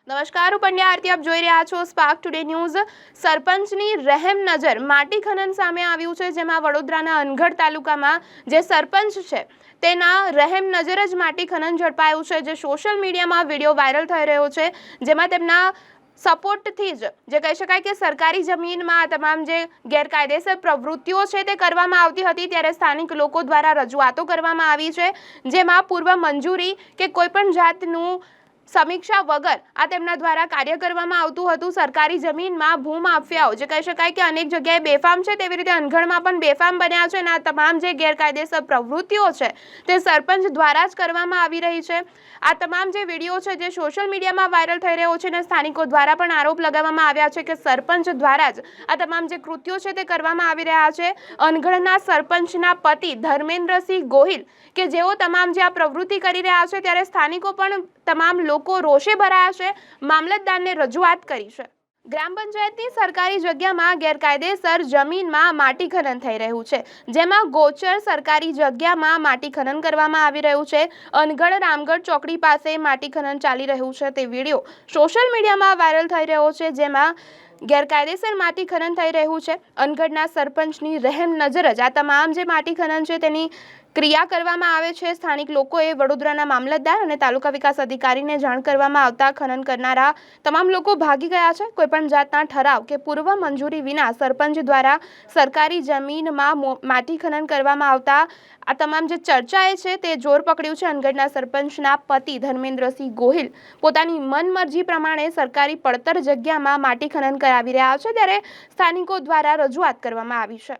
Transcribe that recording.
નમસ્કાર, હું પંડ્યા આરતી, આપ જોઈ રહ્યા છો સ્પાર્ક ટુડે ન્યૂઝ। સરપંચની રહેમ નજર માટી ખનન સામે આવ્યું છે, જેમાં વડોદરાના અનગઢ તાલુકામાં જે સરપંચ છે તેના રહેમ નજર જ માટી ખનન ઝડપાયું છે, જે સોશિયલ મીડિયામાં વિડીયો વાયરલ થઈ રહ્યો છે, જેમાં તેમના સપોર્ટથી જ જે કહી શકાય કે સરકારી જમીનમાં તમામ જે ગેરકાયદેસર પ્રવૃત્તિઓ છે તે કરવામાં આવતી હતી, ત્યારે સ્થાનિક લોકો દ્વારા રજૂઆતો કરવામાં આવી છે, જેમાં પૂર્વ મંજૂરી કે કોઈપણ જાતનું સમીક્ષા વગર આ તેમના દ્વારા કાર્ય કરવામાં આવતું હતું। સરકારી જમીનમાં ભૂમાફિયાઓ જે કહી શકાય કે અનેક જગ્યાએ બેફામ છે, તેવી રીતે અનગઢમાં પણ બેફામ બન્યા છે, અને આ તમામ જે ગેરકાયદેસર પ્રવૃત્તિઓ છે તે સરપંચ દ્વારા જ કરવામાં આવી રહી છે। આ તમામ જે વિડીયો છે જે સોશિયલ મીડિયામાં વાયરલ થઈ રહ્યો છે, અને સ્થાનિકો દ્વારા પણ આરોપ લગાવવામાં આવ્યા છે કે સરપંચ દ્વારા જ આ તમામ જે કૃત્યો છે તે કરવામાં આવી રહ્યા છે। અનગઢના સરપંચના પતિ ધર્મેન્દ્રસિંહ ગોહિલ કે જેઓ તમામ જે આ પ્રવૃત્તિ કરી રહ્યા છે, ત્યારે સ્થાનિકો પણ તમામ લોકો રોષે ભરાયા છે, મામલતદારને રજૂઆત કરી છે। ગ્રામ પંચાયતની સરકારી જગ્યામાં ગેરકાયદેસર જમીનમાં માટી ખનન થઈ રહ્યું છે, જેમાં ગોચર સરકારી જગ્યામાં માટી ખનન કરવામાં આવી રહ્યું છે। અનગઢ રામગઢ ચોકડી પાસે માટી ખનન ચાલી રહ્યું છે, તે વિડીયો સોશિયલ મીડિયામાં વાયરલ થઈ રહ્યો છે, જેમાં ગેરકાયદેસર માટી ખનન થઈ રહ્યું છે। અનગઢના સરપંચની રહેમ નજર જ આ તમામ જે માટી ખનન છે તેની ક્રિયા કરવામાં આવે છે। સ્થાનિક લોકોએ વડોદરાના મામલતદાર અને તાલુકા વિકાસ અધિકારીને જાણ કરવામાં આવતા ખનન કરનારા તમામ લોકો ભાગી ગયા છે। કોઈપણ જાતના ઠરાવ કે પૂર્વ મંજૂરી વિના સરપંચ દ્વારા સરકારી જમીનમાં માટી ખનન કરવામાં આવતા આ તમામ જે ચર્ચાએ છે તે જોર પકડ્યું છે। અનગઢના સરપંચના પતિ ધર્મેન્દ્રસિંહ ગોહિલ પોતાની મનમરજી પ્રમાણે સરકારી પડતર જગ્યામાં માટી ખનન કરાવી રહ્યા છે, ત્યારે સ્થાનિકો દ્વારા રજૂઆત કરવામાં આવી છે।